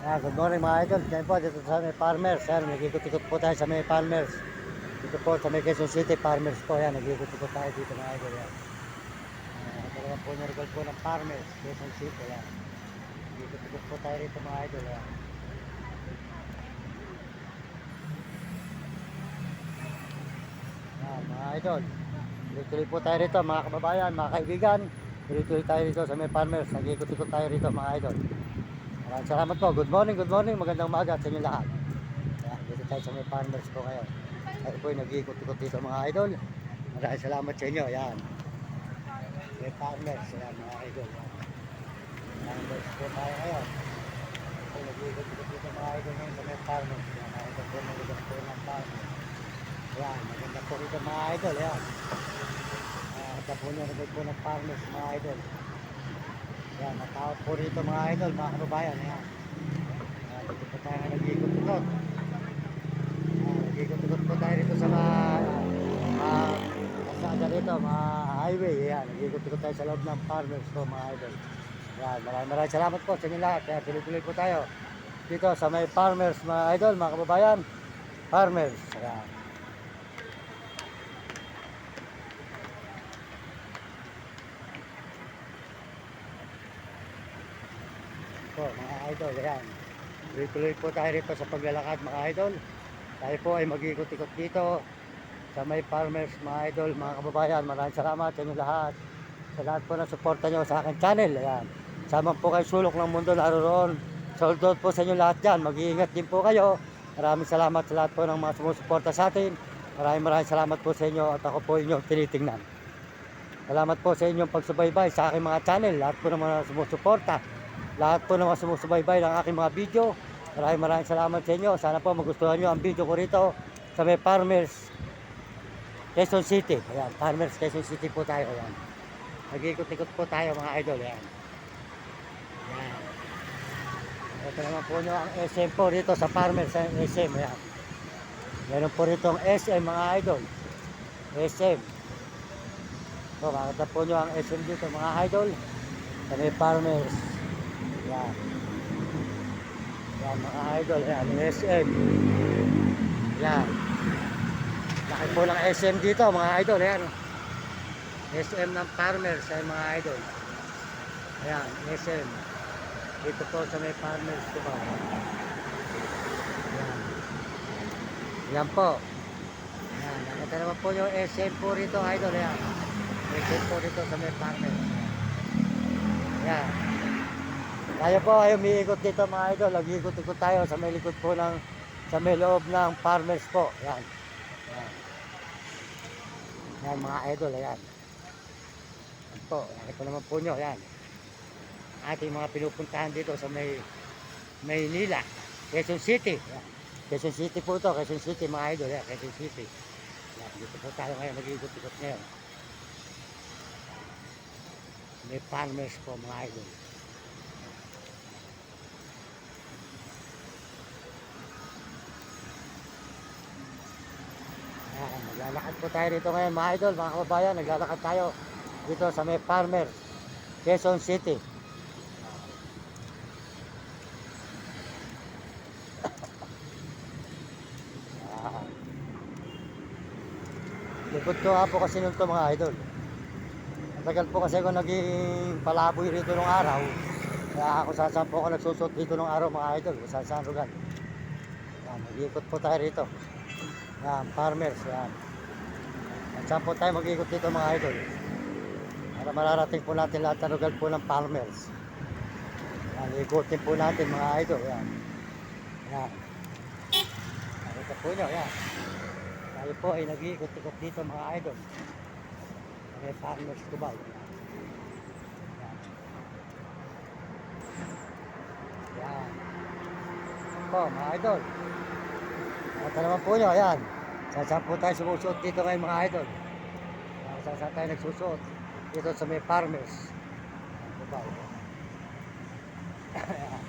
Good morning mga idol. Ngayon po dito sa may Farmers. Yan, nag-ikot-ikot po tayo sa may Farmers. Dito po sa may Quezon City Farmers po. Yan, nag-ikot-ikot tayo dito mga idol. Yan. Dalawa po nirgal po ng Farmers, Quezon City. Yan. Nag-ikot-ikot po tayo dito mga idol. Yan. Yan, mga idol. Tuloy-tuloy po tayo rito mga kababayan, mga kaibigan. Tuloy-tuloy tayo rito sa may Farmers. Nag-ikot-ikot tayo rito mga idol. Maraming salamat po. Good morning, good morning. Magandang umaga sa inyo lahat. Ayan, dito tayo sa may Farmers po ngayon. Tayo po yung nag-iikot-ikot dito mga idol. Maraming salamat sa inyo. Ayan. May Farmers. Ayan mga idol. Farmers po tayo ngayon. Ito nag-iikot-ikot dito mga idol ngayon sa may Farmers. Ayan, mga idol po nag-iikot po ng Farmers. Ayan, maganda po dito mga idol. Ayan. Ito po nag-iikot po ng Farmers mga idol. Yan, matawag po rito mga idol, mga kababayan. Ayan. Dito po tayo nag-ikot-ikot. Nag-ikot-ikot po tayo rito sa kasada rito, mga highway. Ayan, nag-ikot-ikot tayo sa loob ng Farmers po mga idol. Ayan, maraming salamat po sa inyo lahat. Kaya tuloy-tuloy po tayo dito sa may Farmers mga idol, mga kababayan. Farmers. Ayan. Po, mga idol, ayan. Tuloy-tuloy po tayo rito sa paglalakad mga idol. Tayo po ay mag-ikot-ikot dito sa may Farmers mga idol, mga kababayan. Maraming salamat sa inyo lahat. Sa lahat po na suporta nyo sa aking channel. Ayan. Sama po kayo sulok ng mundo naroon. Sold out po sa inyo lahat dyan. Mag-iingat din po kayo. Maraming salamat sa lahat po ng mga sumusuporta sa atin. Maraming salamat po sa inyo at ako po inyong tinitingnan. Salamat po sa inyong pagsubaybay sa aking mga channel. Lahat po ng mga sumusuporta. Lahat po ng mga sumusubaybay ng aking mga video. Maraming salamat sa inyo. Sana po magustuhan nyo ang video ko rito sa may Farmers Quezon City. Ayan, Farmers Quezon City po tayo. Ayan. Nag-ikot-ikot po tayo mga idol. Ayan. Ayan. Ito naman po nyo ang SM po rito sa Farmers SM. Ayan. Meron po rito ang SM mga idol. SM. So, makita po nyo ang SM dito mga idol sa may Farmers. Yan. Yan mga idol. Yan. SM. Yan. Laki po ng SM dito mga idol. Yan. SM ng Farmers. Yan mga idol. Yan. SM. Dito po sa may Farmers. Diba? Yan. Yan po. Yan. Nakita naman po yung SM po rito idol. Yan. SM po rito sa may Farmers. Yan. Tayo po ay umiikot dito mga idol. Nag-ikot-ikot tayo sa may likod po ng sa may loob ng Farmers po. Yan. Yan. Yan mga idol. Ayan. Yan po. Nakita naman po nyo. Yan. Ating mga pinupuntahan dito sa may Maynila. Quezon City. Yan. Quezon City po ito. Quezon City mga idol. Yan. Quezon City. Yan. Dito po tayo ngayon. Nag-ikot-ikot ngayon. May Farmers po mga idol. Naglalakad po tayo dito ngayon mga idol, mga kababayan. Naglalakad tayo dito sa may Farmers Quezon City. Likod ko nga po kasi nung to mga idol. Matagal po kasi ako naging palaboy rito nung araw. Kaya ako saan po ako nagsusot dito nung araw mga idol. Kung saan lugar. Yan, nag-iikot po tayo rito. Yan, Farmers. Yan. At saan po tayo mag-ikot dito mga idol. Para mararating po natin lahat ng lugar po ng Farmers. Yan, ikutin po natin mga idol. Yan. Yan. Nakita po nyo. Yan. Tayo po ay nag-iikot-ikot dito mga idol. May Farmers Cubao. Yan. Yan. Po mga idol. At naman po nyo, ayan. Saan po tayo sumusuot dito ngayon mga idol. Saan tayo nagsusuot dito sa may Farmers. Cubao. Ayan.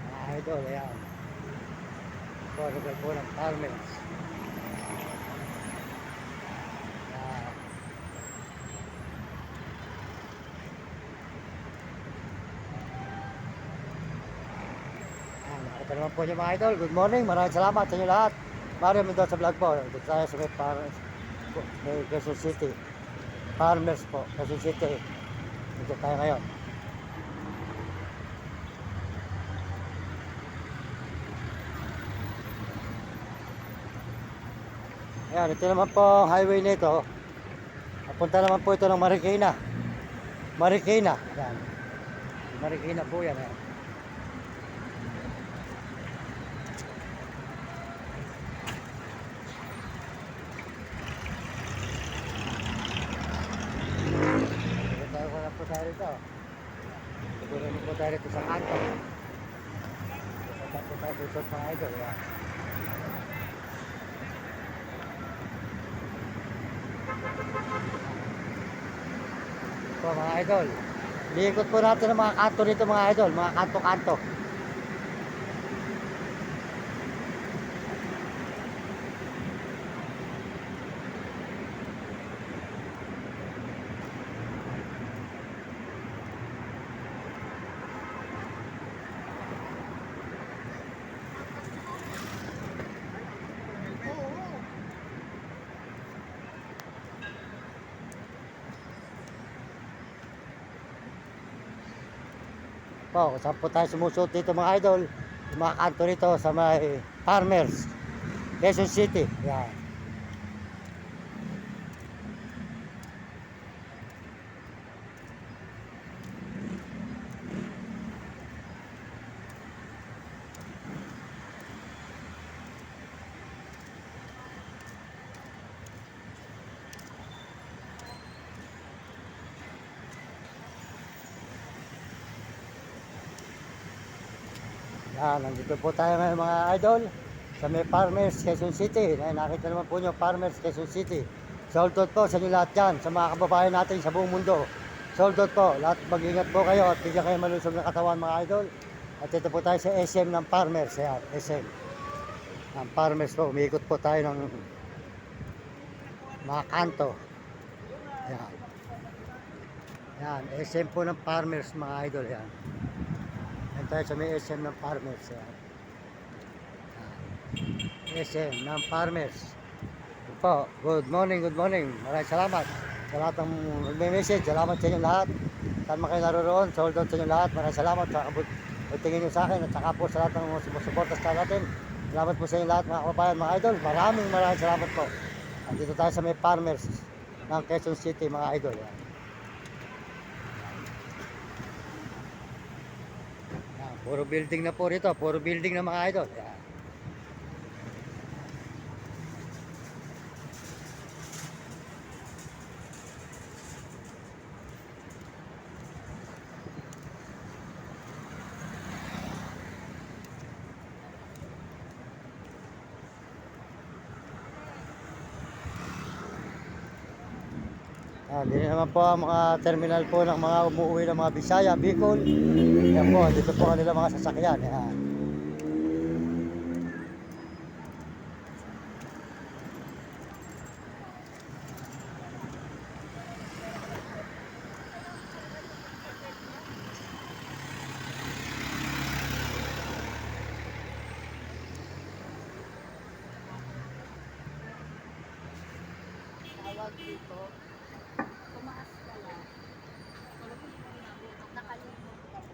Mga idol, ayan. Po, lugar po ng Farmers. Ayan. Ito naman po yung mga idol. Good morning. Maraming salamat sa inyo lahat. Mario Mendoza vlog po. Dito tayo sa may Quezon City. Farmers po. Quezon City. Dito tayo ngayon. Ayan, ito naman po ang highway nito. Papunta naman po ito ng Marikina. Marikina. Ayan. Marikina po yan. Ayan. Wala po tayo rito. Siguro naman po tayo rito sa kanto. Wala po tayo susot mga idol. Ayan. Ito mga idol. Liikot po natin ang mga kanto rito mga idol. Mga kanto-kanto. Po, saan po tayo sumusot dito mga idol? Yung mga kanto rito sa may Farmers, Quezon City. Yan. Yan, nandito po tayo ngayon mga idol sa may Farmers, Quezon City. Ay, nakita naman po nyo, Farmers, Quezon City. Sold out po sa inyo lahat yan, sa mga kababayan natin sa buong mundo. Sold out po, lahat mag-ingat po kayo at bigyan kayo malusog ng katawan mga idol. At ito po tayo sa SM ng Farmers. Ayan, SM ng Farmers po, umiikot po tayo ng mga kanto. Ayan. Yan, SM po ng Farmers mga idol. Yan. Yan tayo sa may SM ng Farmers. Yan. SM ng Farmers. Ito po, good morning, good morning. Maraming salamat sa lahat ng nagme-message. Salamat sa inyo lahat. Saan man kayo naroon, sold out sa inyo lahat. Maraming salamat sa tingin nyo sa akin at saka po sa lahat ng mga sumusuporta sa natin. Salamat po sa inyo lahat mga kababayan, mga idol. Maraming salamat po. At dito tayo sa may Farmers ng Quezon City mga idol. Yan. Yan, puro building na po rito, puro building na mga idol. Yan. Dito naman po ang mga terminal po ng mga umuwi ng mga Bisaya, Bicol. Yan po, dito po kanila mga sasakyan. Yan. Tawag dito. Tumaas ka lang. Nakalimot ka na.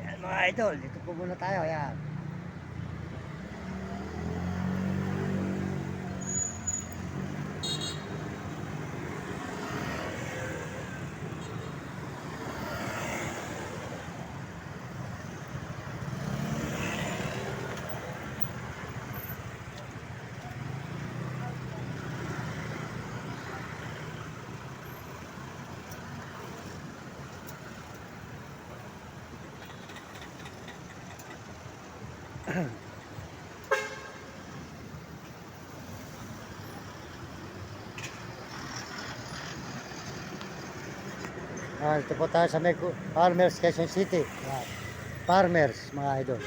Yan mga idol, dito po muna tayo. Yan. Ito po tayo sa may Farmers, Quezon City. Yan. Farmers, mga idol.